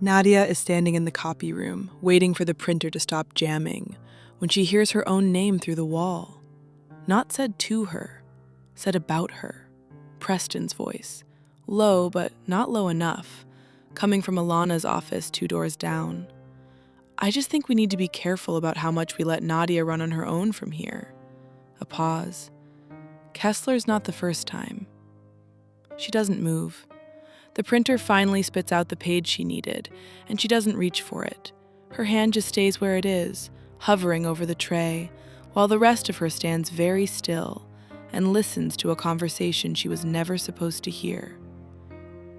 Nadia is standing in the copy room, waiting for the printer to stop jamming, when she hears her own name through the wall. Not said to her, said about her. Preston's voice, low but not low enough, coming from Alana's office 2 doors down. I just think we need to be careful about how much we let Nadia run on her own from here. A pause. Kessler's not the first time. She doesn't move. The printer finally spits out the page she needed, and she doesn't reach for it. Her hand just stays where it is, hovering over the tray, while the rest of her stands very still and listens to a conversation she was never supposed to hear.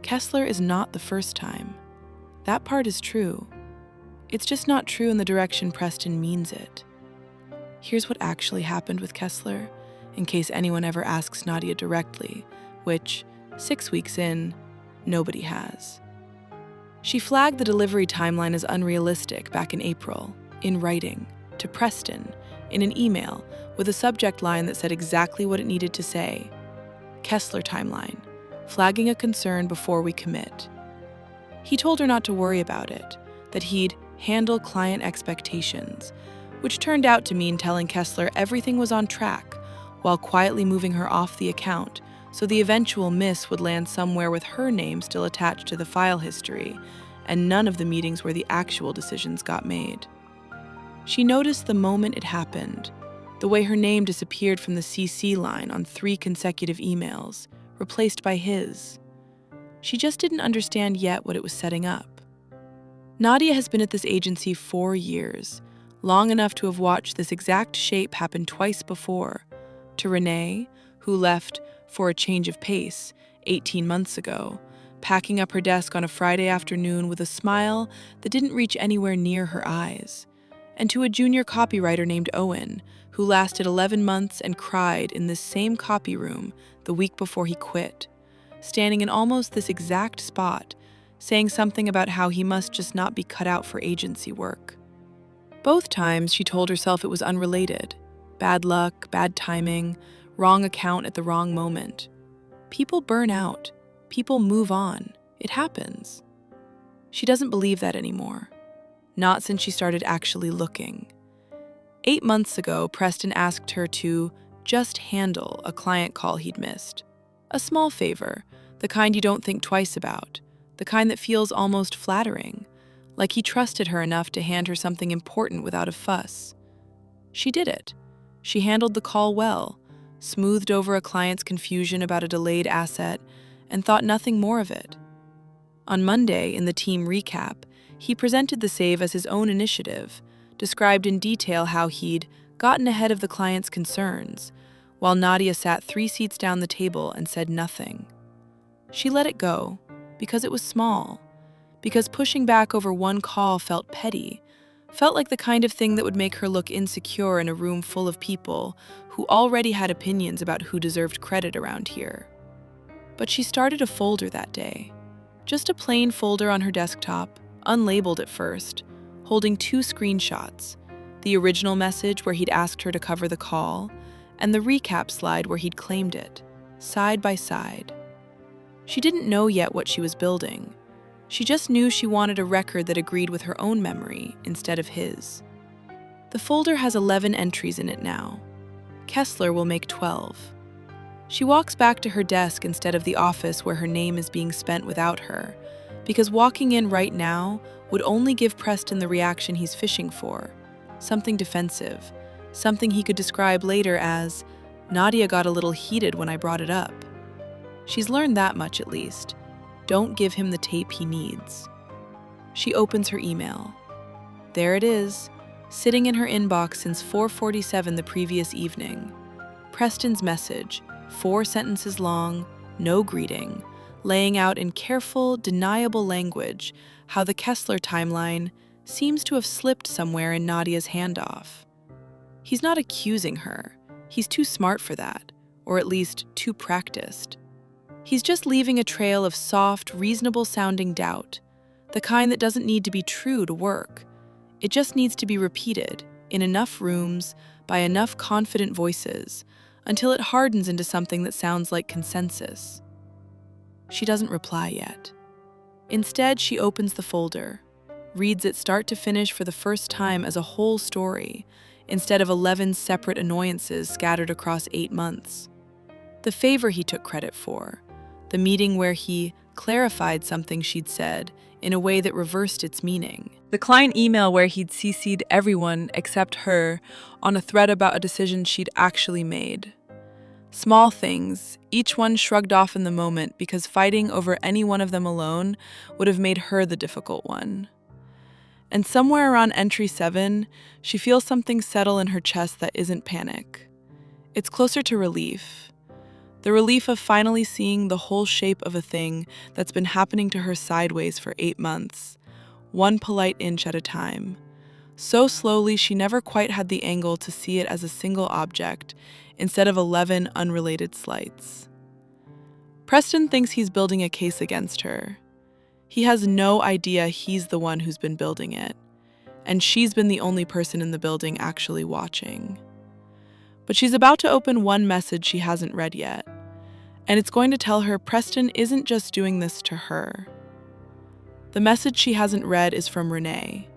Kessler is not the first time. That part is true. It's just not true in the direction Preston means it. Here's what actually happened with Kessler, in case anyone ever asks Nadia directly, which, 6 weeks in, nobody has. She flagged the delivery timeline as unrealistic back in April, in writing, to Preston, in an email with a subject line that said exactly what it needed to say. Kessler timeline, flagging a concern before we commit. He told her not to worry about it, that he'd handle client expectations, which turned out to mean telling Kessler everything was on track, while quietly moving her off the account so the eventual miss would land somewhere with her name still attached to the file history, and none of the meetings where the actual decisions got made. She noticed the moment it happened, the way her name disappeared from the CC line on 3 consecutive emails, replaced by his. She just didn't understand yet what it was setting up. Nadia has been at this agency 4 years, long enough to have watched this exact shape happen twice before, to Renee, who left for a change of pace 18 months ago, packing up her desk on a Friday afternoon with a smile that didn't reach anywhere near her eyes, and to a junior copywriter named Owen, who lasted 11 months and cried in this same copy room the week before he quit, standing in almost this exact spot, saying something about how he must just not be cut out for agency work. Both times she told herself it was unrelated. Bad luck, bad timing, wrong account at the wrong moment. People burn out. People move on. It happens. She doesn't believe that anymore. Not since she started actually looking. 8 months ago, Preston asked her to just handle a client call he'd missed. A small favor, the kind you don't think twice about, the kind that feels almost flattering, like he trusted her enough to hand her something important without a fuss. She did it. She handled the call well, smoothed over a client's confusion about a delayed asset, and thought nothing more of it. On Monday, in the team recap, he presented the save as his own initiative, described in detail how he'd gotten ahead of the client's concerns, while Nadia sat 3 seats down the table and said nothing. She let it go, because it was small, because pushing back over one call felt petty, felt like the kind of thing that would make her look insecure in a room full of people who already had opinions about who deserved credit around here. But she started a folder that day. Just a plain folder on her desktop, unlabeled at first, holding 2 screenshots, the original message where he'd asked her to cover the call, and the recap slide where he'd claimed it, side by side. She didn't know yet what she was building. She just knew she wanted a record that agreed with her own memory instead of his. The folder has 11 entries in it now. Kessler will make 12. She walks back to her desk instead of the office where her name is being spent without her, because walking in right now would only give Preston the reaction he's fishing for, something defensive, something he could describe later as, "Nadia got a little heated when I brought it up." She's learned that much at least. Don't give him the tape he needs. She opens her email. There it is, sitting in her inbox since 4:47 the previous evening. Preston's message, 4 sentences long, no greeting, laying out in careful, deniable language how the Kessler timeline seems to have slipped somewhere in Nadia's handoff. He's not accusing her. He's too smart for that, or at least too practiced. He's just leaving a trail of soft, reasonable-sounding doubt, the kind that doesn't need to be true to work. It just needs to be repeated, in enough rooms, by enough confident voices, until it hardens into something that sounds like consensus. She doesn't reply yet. Instead, she opens the folder, reads it start to finish for the first time as a whole story, instead of 11 separate annoyances scattered across 8 months. The favor he took credit for, the meeting where he clarified something she'd said in a way that reversed its meaning. The client email where he'd CC'd everyone except her on a thread about a decision she'd actually made. Small things, each one shrugged off in the moment because fighting over any one of them alone would have made her the difficult one. And somewhere around entry 7, she feels something settle in her chest that isn't panic. It's closer to relief. The relief of finally seeing the whole shape of a thing that's been happening to her sideways for 8 months, one polite inch at a time. So slowly she never quite had the angle to see it as a single object, instead of 11 unrelated slights. Preston thinks he's building a case against her. He has no idea he's the one who's been building it, and she's been the only person in the building actually watching. But she's about to open one message she hasn't read yet, and it's going to tell her Preston isn't just doing this to her. The message she hasn't read is from Renee.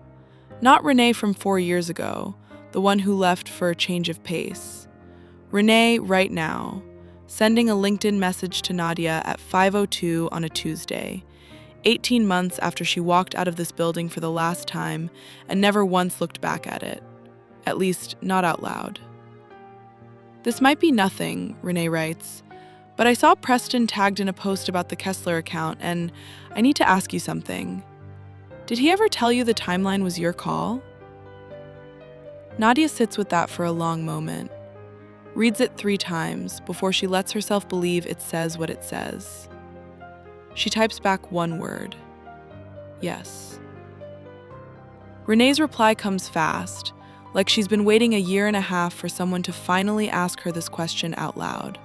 Not Renee from 4 years ago, the one who left for a change of pace. Renee right now, sending a LinkedIn message to Nadia at 5:02 on a Tuesday, 18 months after she walked out of this building for the last time and never once looked back at it. At least, not out loud. "This might be nothing," Renee writes, "but I saw Preston tagged in a post about the Kessler account, and I need to ask you something. Did he ever tell you the timeline was your call?" Nadia sits with that for a long moment, reads it 3 times before she lets herself believe it says what it says. She types back one word: yes. Renee's reply comes fast, like she's been waiting a year and a half for someone to finally ask her this question out loud.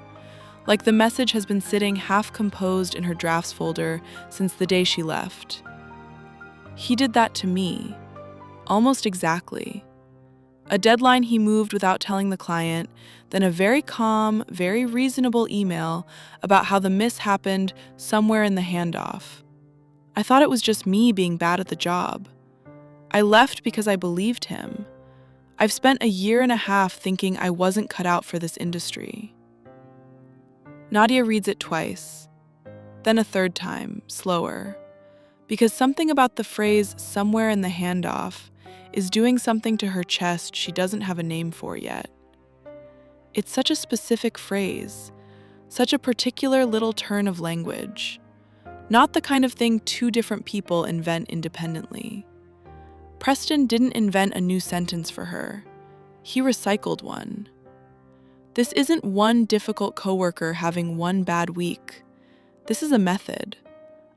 Like the message has been sitting half composed in her drafts folder since the day she left. He did that to me, almost exactly. A deadline he moved without telling the client, then a very calm, very reasonable email about how the miss happened somewhere in the handoff. I thought it was just me being bad at the job. I left because I believed him. I've spent a year and a half thinking I wasn't cut out for this industry. Nadia reads it twice, then a third time, slower, because something about the phrase "somewhere in the handoff" is doing something to her chest she doesn't have a name for yet. It's such a specific phrase, such a particular little turn of language, not the kind of thing 2 different people invent independently. Preston didn't invent a new sentence for her. He recycled one. This isn't one difficult coworker having one bad week. This is a method,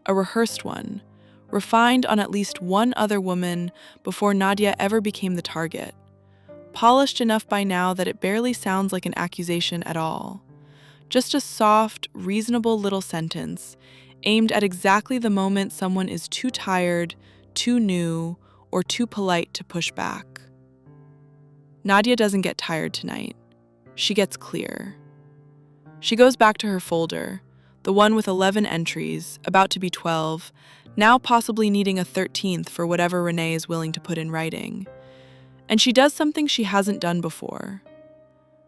a rehearsed one, refined on at least one other woman before Nadia ever became the target. Polished enough by now that it barely sounds like an accusation at all. Just a soft, reasonable little sentence aimed at exactly the moment someone is too tired, too new, or too polite to push back. Nadia doesn't get tired tonight. She gets clear. She goes back to her folder, the one with 11 entries, about to be 12, now possibly needing a 13th for whatever Renee is willing to put in writing. And she does something she hasn't done before.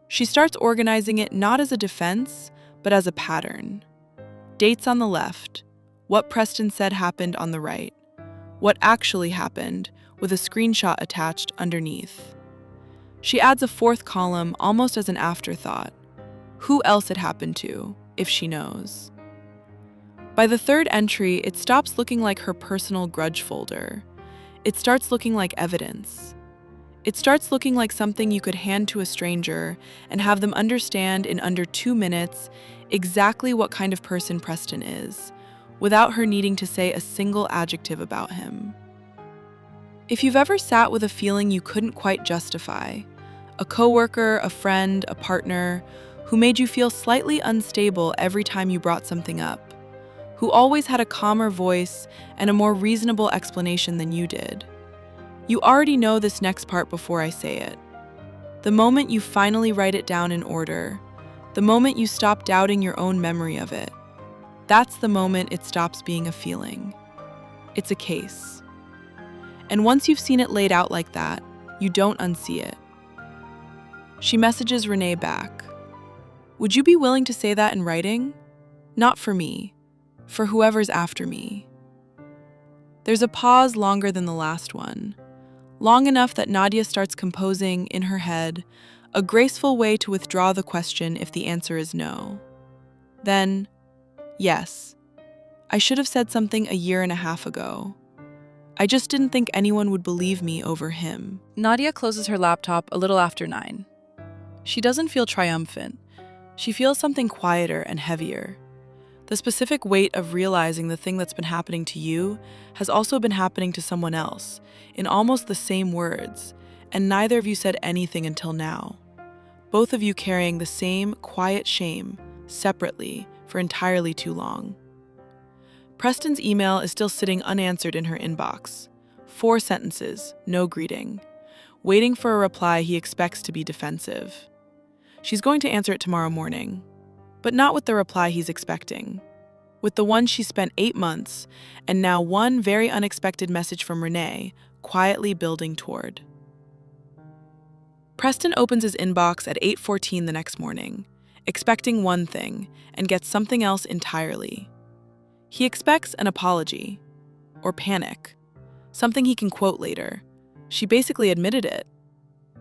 She starts organizing it not as a defense, but as a pattern. Dates on the left, what Preston said happened on the right, what actually happened, with a screenshot attached underneath. She adds a 4th column almost as an afterthought. Who else it happened to, if she knows? By the 3rd entry, it stops looking like her personal grudge folder. It starts looking like evidence. It starts looking like something you could hand to a stranger and have them understand in under 2 minutes exactly what kind of person Preston is, without her needing to say a single adjective about him. If you've ever sat with a feeling you couldn't quite justify, a coworker, a friend, a partner, who made you feel slightly unstable every time you brought something up, who always had a calmer voice and a more reasonable explanation than you did. You already know this next part before I say it. The moment you finally write it down in order, the moment you stop doubting your own memory of it, that's the moment it stops being a feeling. It's a case. And once you've seen it laid out like that, you don't unsee it. She messages Renee back. Would you be willing to say that in writing? Not for me, for whoever's after me. There's a pause longer than the last one, long enough that Nadia starts composing in her head a graceful way to withdraw the question if the answer is no. Then, yes, I should have said something a year and a half ago. I just didn't think anyone would believe me over him. Nadia closes her laptop a little after 9. She doesn't feel triumphant. She feels something quieter and heavier. The specific weight of realizing the thing that's been happening to you has also been happening to someone else, in almost the same words, and neither of you said anything until now. Both of you carrying the same quiet shame, separately, for entirely too long. Preston's email is still sitting unanswered in her inbox. 4 sentences, no greeting. Waiting for a reply he expects to be defensive. She's going to answer it tomorrow morning. But not with the reply he's expecting. With the one she spent 8 months, and now one very unexpected message from Renee, quietly building toward. Preston opens his inbox at 8:14 the next morning, expecting one thing, and gets something else entirely. He expects an apology, or panic, something he can quote later. She basically admitted it.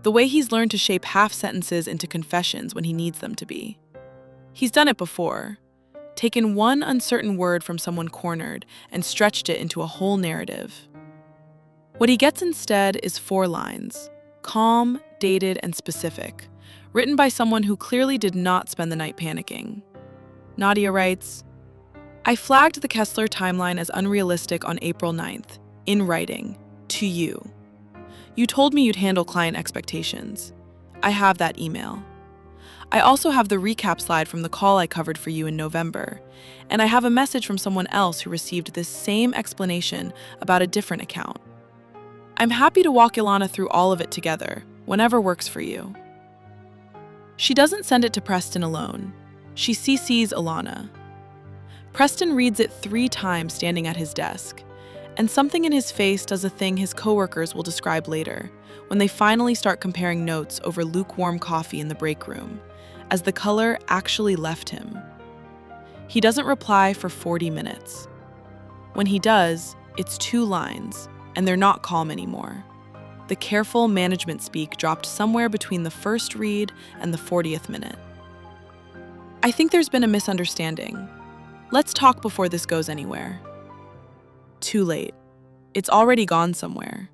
The way he's learned to shape half sentences into confessions when he needs them to be. He's done it before, taken one uncertain word from someone cornered and stretched it into a whole narrative. What he gets instead is 4 lines, calm, dated, and specific, written by someone who clearly did not spend the night panicking. Nadia writes, I flagged the Kessler timeline as unrealistic on April 9th, in writing, to you. You told me you'd handle client expectations. I have that email. I also have the recap slide from the call I covered for you in November, and I have a message from someone else who received this same explanation about a different account. I'm happy to walk Ilana through all of it together, whenever works for you. She doesn't send it to Preston alone. She CCs Ilana. Preston reads it 3 times standing at his desk, and something in his face does a thing his coworkers will describe later, when they finally start comparing notes over lukewarm coffee in the break room, as the color actually left him. He doesn't reply for 40 minutes. When he does, it's 2 lines, and they're not calm anymore. The careful management speak dropped somewhere between the first read and the 40th minute. I think there's been a misunderstanding. Let's talk before this goes anywhere. Too late. It's already gone somewhere.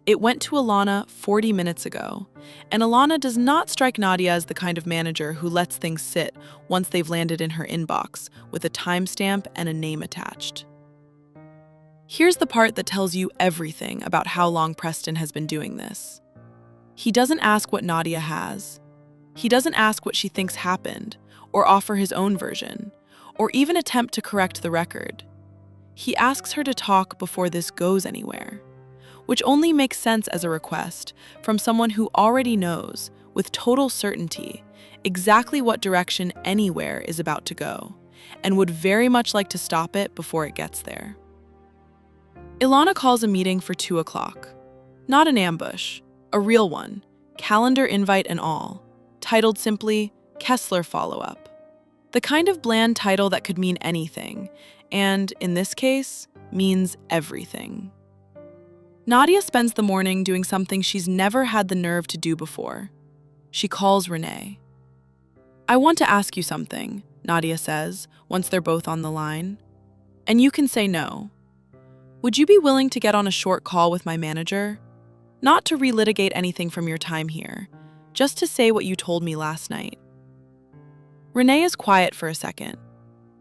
It went to Ilana 40 minutes ago, and Ilana does not strike Nadia as the kind of manager who lets things sit once they've landed in her inbox with a timestamp and a name attached. Here's the part that tells you everything about how long Preston has been doing this. He doesn't ask what Nadia has. He doesn't ask what she thinks happened, or offer his own version, or even attempt to correct the record. He asks her to talk before this goes anywhere, which only makes sense as a request from someone who already knows, with total certainty, exactly what direction anywhere is about to go, and would very much like to stop it before it gets there. Ilana calls a meeting for 2 o'clock. Not an ambush, a real one, calendar invite and all, titled simply, Kessler Follow-Up. The kind of bland title that could mean anything, and, in this case, means everything. Nadia spends the morning doing something she's never had the nerve to do before. She calls Renee. I want to ask you something, Nadia says, once they're both on the line. And you can say no. Would you be willing to get on a short call with my manager? Not to relitigate anything from your time here, just to say what you told me last night. Renee is quiet for a second,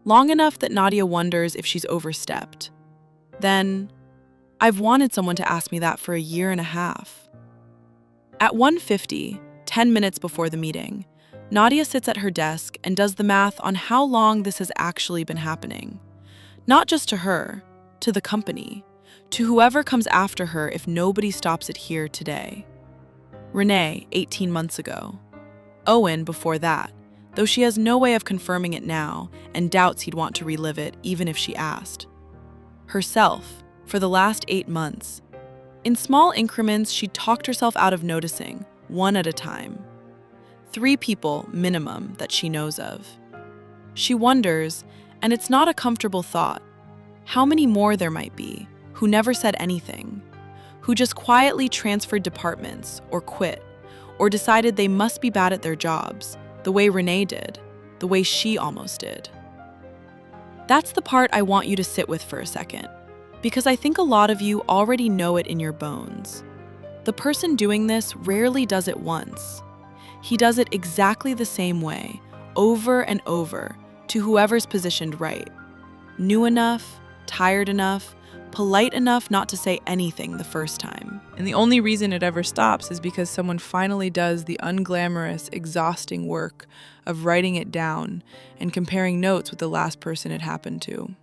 long enough that Nadia wonders if she's overstepped. Then, I've wanted someone to ask me that for a year and a half. At 1:50, 10 minutes before the meeting, Nadia sits at her desk and does the math on how long this has actually been happening. Not just to her, to the company, to whoever comes after her if nobody stops it here today. Renee, 18 months ago. Owen, before that, though she has no way of confirming it now and doubts he'd want to relive it even if she asked. Herself, for the last 8 months. In small increments, she talked herself out of noticing, one at a time. 3 people, minimum, that she knows of. She wonders, and it's not a comfortable thought, how many more there might be who never said anything, who just quietly transferred departments or quit, or decided they must be bad at their jobs, the way Renee did, the way she almost did. That's the part I want you to sit with for a second, because I think a lot of you already know it in your bones. The person doing this rarely does it once. He does it exactly the same way, over and over, to whoever's positioned right. New enough, tired enough, polite enough not to say anything the first time. And the only reason it ever stops is because someone finally does the unglamorous, exhausting work of writing it down and comparing notes with the last person it happened to.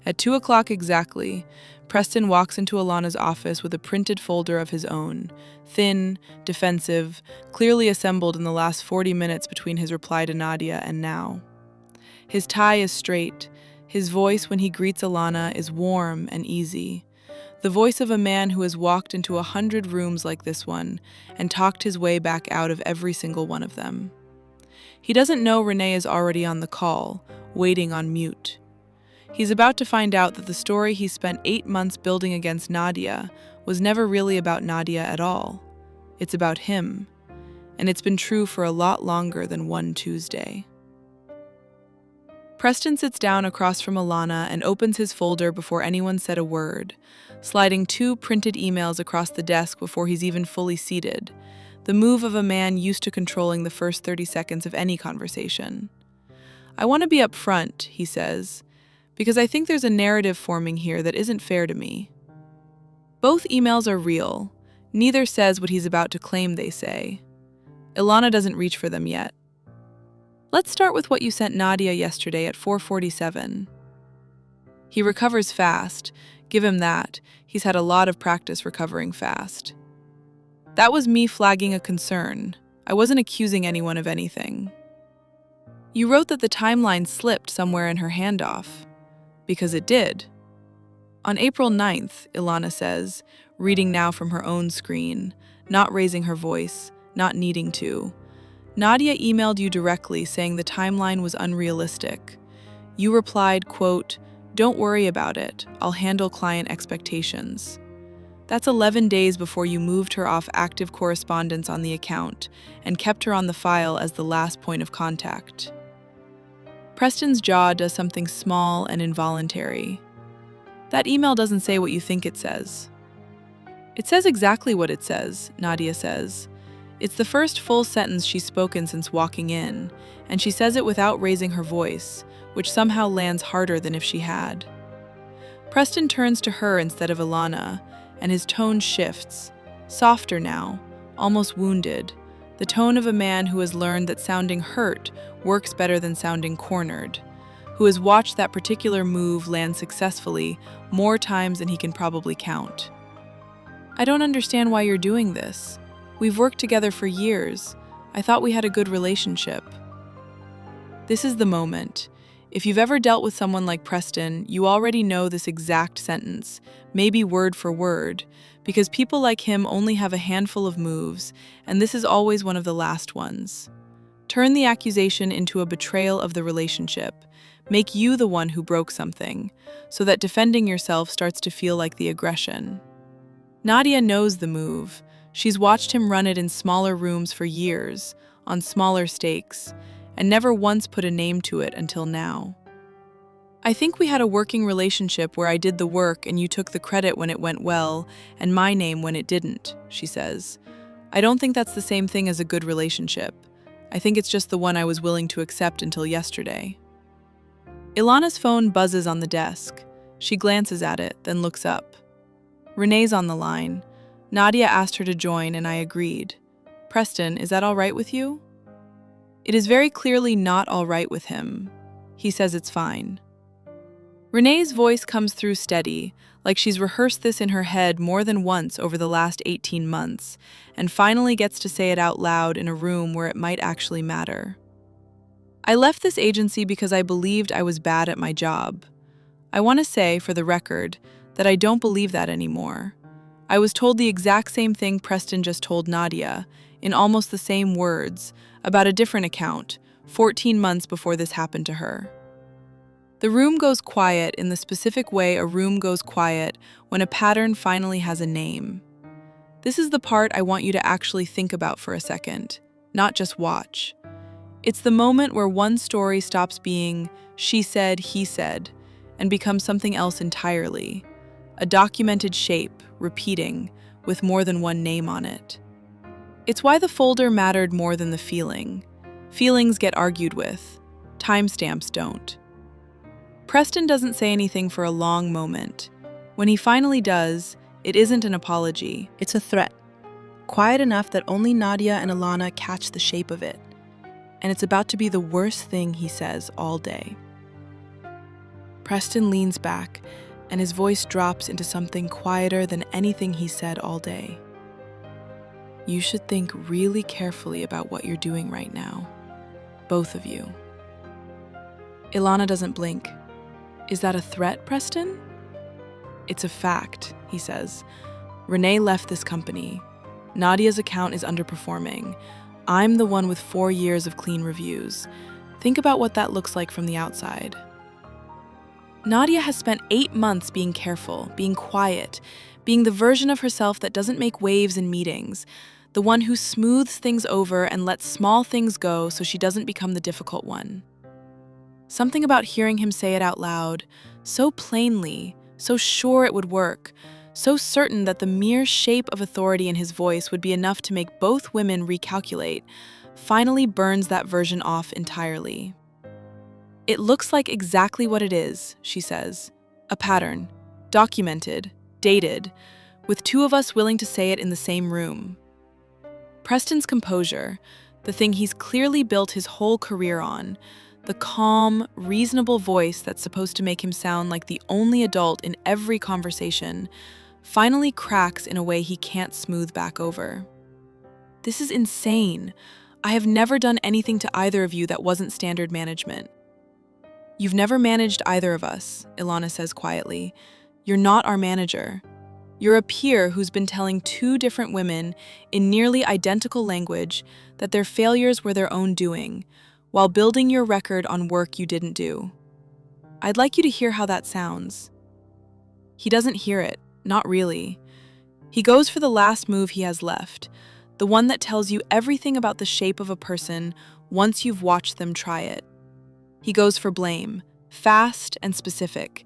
At 2 o'clock exactly, Preston walks into Alana's office with a printed folder of his own, thin, defensive, clearly assembled in the last 40 minutes between his reply to Nadia and now. His tie is straight. His voice when he greets Alana is warm and easy. The voice of a man who has walked into 100 rooms like this one and talked his way back out of every single one of them. He doesn't know Renee is already on the call, waiting on mute. He's about to find out that the story he spent 8 months building against Nadia was never really about Nadia at all. It's about him. And it's been true for a lot longer than one Tuesday. Preston sits down across from Alana and opens his folder before anyone said a word, sliding 2 printed emails across the desk before he's even fully seated, the move of a man used to controlling the first 30 seconds of any conversation. I want to be upfront, he says, because I think there's a narrative forming here that isn't fair to me. Both emails are real. Neither says what he's about to claim they say. Ilana doesn't reach for them yet. Let's start with what you sent Nadia yesterday at 4:47. He recovers fast. Give him that. He's had a lot of practice recovering fast. That was me flagging a concern. I wasn't accusing anyone of anything. You wrote that the timeline slipped somewhere in her handoff. Because it did. On April 9th, Ilana says, reading now from her own screen, not raising her voice, not needing to. Nadia emailed you directly saying the timeline was unrealistic. You replied, quote, "Don't worry about it. I'll handle client expectations." That's 11 days before you moved her off active correspondence on the account and kept her on the file as the last point of contact. Preston's jaw does something small and involuntary. That email doesn't say what you think it says. It says exactly what it says, Nadia says. It's the first full sentence she's spoken since walking in, and she says it without raising her voice, which somehow lands harder than if she had. Preston turns to her instead of Ilana, and his tone shifts, softer now, almost wounded, the tone of a man who has learned that sounding hurt works better than sounding cornered, who has watched that particular move land successfully more times than he can probably count. I don't understand why you're doing this. We've worked together for years. I thought we had a good relationship. This is the moment. If you've ever dealt with someone like Preston, you already know this exact sentence, maybe word for word, because people like him only have a handful of moves, and this is always one of the last ones. Turn the accusation into a betrayal of the relationship. Make you the one who broke something, so that defending yourself starts to feel like the aggression. Nadia knows the move. She's watched him run it in smaller rooms for years, on smaller stakes, and never once put a name to it until now. I think we had a working relationship where I did the work and you took the credit when it went well, and my name when it didn't, she says. I don't think that's the same thing as a good relationship. I think it's just the one I was willing to accept until yesterday. Ilana's phone buzzes on the desk. She glances at it, then looks up. Renee's on the line. Nadia asked her to join, and I agreed. Preston, is that all right with you? It is very clearly not all right with him. He says it's fine. Renee's voice comes through steady, like she's rehearsed this in her head more than once over the last 18 months, and finally gets to say it out loud in a room where it might actually matter. I left this agency because I believed I was bad at my job. I want to say, for the record, that I don't believe that anymore. I was told the exact same thing Preston just told Nadia, in almost the same words, about a different account, 14 months before this happened to her. The room goes quiet in the specific way a room goes quiet when a pattern finally has a name. This is the part I want you to actually think about for a second, not just watch. It's the moment where one story stops being she said, he said, and becomes something else entirely. A documented shape, repeating, with more than one name on it. It's why the folder mattered more than the feeling. Feelings get argued with. Timestamps don't. Preston doesn't say anything for a long moment. When he finally does, it isn't an apology. It's a threat. Quiet enough that only Nadia and Ilana catch the shape of it. And it's about to be the worst thing he says all day. Preston leans back, and his voice drops into something quieter than anything he said all day. You should think really carefully about what you're doing right now. Both of you. Ilana doesn't blink. Is that a threat, Preston? It's a fact, he says. Renee left this company. Nadia's account is underperforming. I'm the one with 4 years of clean reviews. Think about what that looks like from the outside. Nadia has spent 8 months being careful, being quiet, being the version of herself that doesn't make waves in meetings, the one who smooths things over and lets small things go so she doesn't become the difficult one. Something about hearing him say it out loud, so plainly, so sure it would work, so certain that the mere shape of authority in his voice would be enough to make both women recalculate, finally burns that version off entirely. It looks like exactly what it is, she says. A pattern. Documented. Dated. With 2 of us willing to say it in the same room. Preston's composure, the thing he's clearly built his whole career on, the calm, reasonable voice that's supposed to make him sound like the only adult in every conversation, finally cracks in a way he can't smooth back over. This is insane. I have never done anything to either of you that wasn't standard management. You've never managed either of us, Ilana says quietly. You're not our manager. You're a peer who's been telling 2 different women in nearly identical language that their failures were their own doing, while building your record on work you didn't do. I'd like you to hear how that sounds. He doesn't hear it, not really. He goes for the last move he has left, the one that tells you everything about the shape of a person once you've watched them try it. He goes for blame, fast and specific,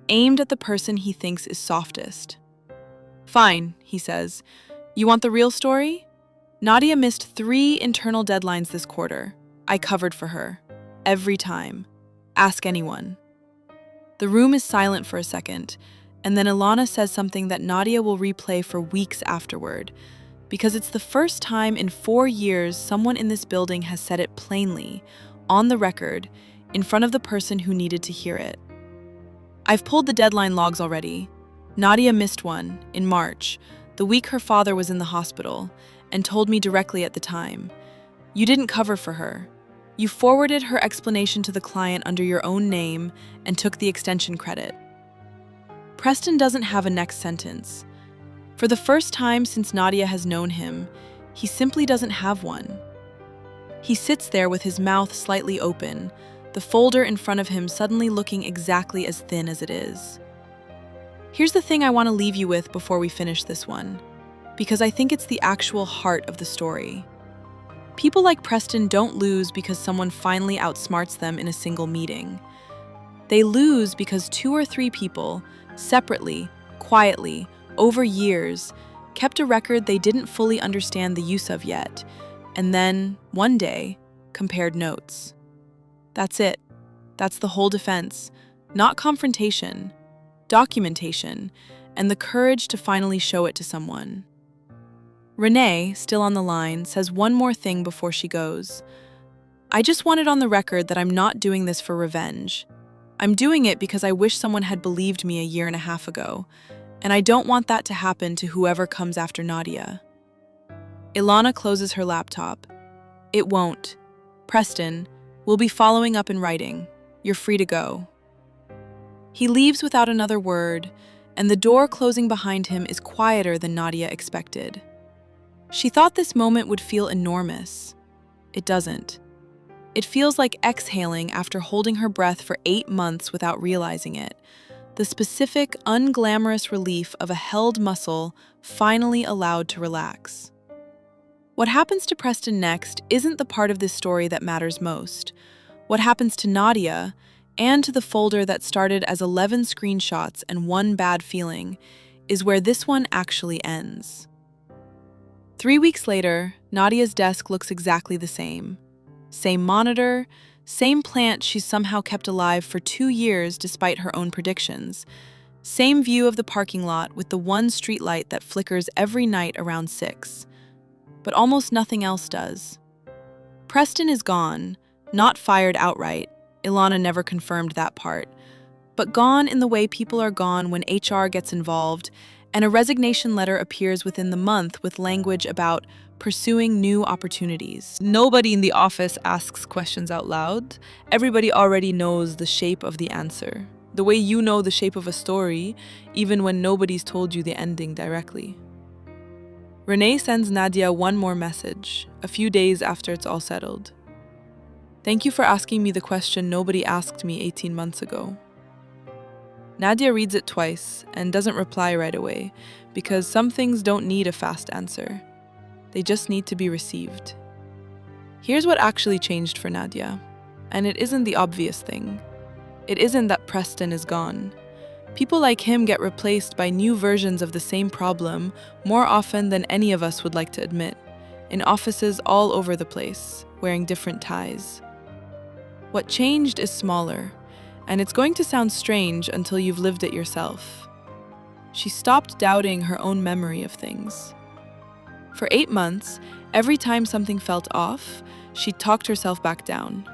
aimed at the person he thinks is softest. Fine, he says. You want the real story? Nadia missed 3 internal deadlines this quarter. I covered for her. Every time. Ask anyone. The room is silent for a second, and then Ilana says something that Nadia will replay for weeks afterward, because it's the first time in 4 years someone in this building has said it plainly, on the record, in front of the person who needed to hear it. I've pulled the deadline logs already. Nadia missed one, in March, the week her father was in the hospital, and told me directly at the time. You didn't cover for her. You forwarded her explanation to the client under your own name and took the extension credit. Preston doesn't have a next sentence. For the first time since Nadia has known him, he simply doesn't have one. He sits there with his mouth slightly open, the folder in front of him suddenly looking exactly as thin as it is. Here's the thing I want to leave you with before we finish this one, because I think it's the actual heart of the story. People like Preston don't lose because someone finally outsmarts them in a single meeting. They lose because 2 or 3 people, separately, quietly, over years, kept a record they didn't fully understand the use of yet, and then, one day, compared notes. That's it. That's the whole defense. Not confrontation, documentation, and the courage to finally show it to someone. Renee, still on the line, says one more thing before she goes. I just want it on the record that I'm not doing this for revenge. I'm doing it because I wish someone had believed me a 1.5 years ago, and I don't want that to happen to whoever comes after Nadia. Ilana closes her laptop. It won't. Preston, we'll be following up in writing. You're free to go. He leaves without another word, and the door closing behind him is quieter than Nadia expected. She thought this moment would feel enormous. It doesn't. It feels like exhaling after holding her breath for 8 months without realizing it. The specific, unglamorous relief of a held muscle finally allowed to relax. What happens to Preston next isn't the part of this story that matters most. What happens to Nadia, and to the folder that started as 11 screenshots and 1 bad feeling, is where this one actually ends. 3 weeks later, Nadia's desk looks exactly the same. Same monitor, same plant she's somehow kept alive for 2 years despite her own predictions. Same view of the parking lot with the one streetlight that flickers every night around 6. But almost nothing else does. Preston is gone, not fired outright. Ilana never confirmed that part. But gone in the way people are gone when HR gets involved, and a resignation letter appears within the month with language about pursuing new opportunities. Nobody in the office asks questions out loud. Everybody already knows the shape of the answer. The way you know the shape of a story, even when nobody's told you the ending directly. Renee sends Nadia one more message, a few days after it's all settled. Thank you for asking me the question nobody asked me 18 months ago. Nadia reads it twice and doesn't reply right away, because some things don't need a fast answer. They just need to be received. Here's what actually changed for Nadia, and it isn't the obvious thing. It isn't that Preston is gone. People like him get replaced by new versions of the same problem more often than any of us would like to admit, in offices all over the place, wearing different ties. What changed is smaller, and it's going to sound strange until you've lived it yourself. She stopped doubting her own memory of things. For 8 months, every time something felt off, she talked herself back down,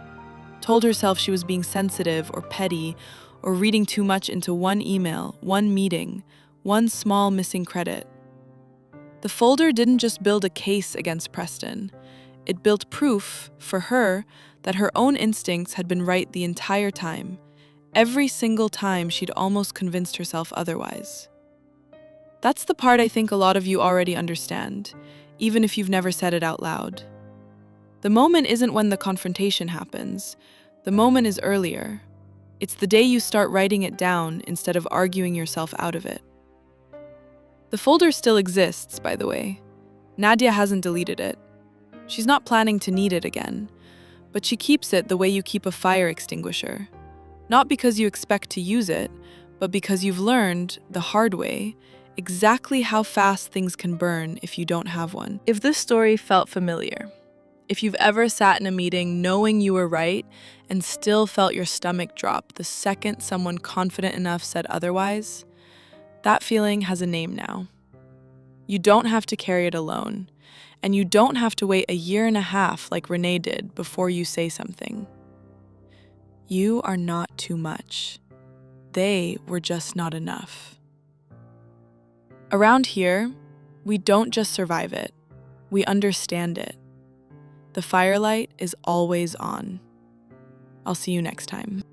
told herself she was being sensitive or petty, or reading too much into one email, one meeting, one small missing credit. The folder didn't just build a case against Preston. It built proof, for her, that her own instincts had been right the entire time, every single time she'd almost convinced herself otherwise. That's the part I think a lot of you already understand, even if you've never said it out loud. The moment isn't when the confrontation happens. The moment is earlier. It's the day you start writing it down instead of arguing yourself out of it. The folder still exists, by the way. Nadia hasn't deleted it. She's not planning to need it again, but she keeps it the way you keep a fire extinguisher. Not because you expect to use it, but because you've learned, the hard way, exactly how fast things can burn if you don't have one. If this story felt familiar, if you've ever sat in a meeting knowing you were right and still felt your stomach drop the second someone confident enough said otherwise, that feeling has a name now. You don't have to carry it alone, and you don't have to wait 1.5 years like Renee did before you say something. You are not too much. They were just not enough. Around here, we don't just survive it, we understand it. The firelight is always on. I'll see you next time.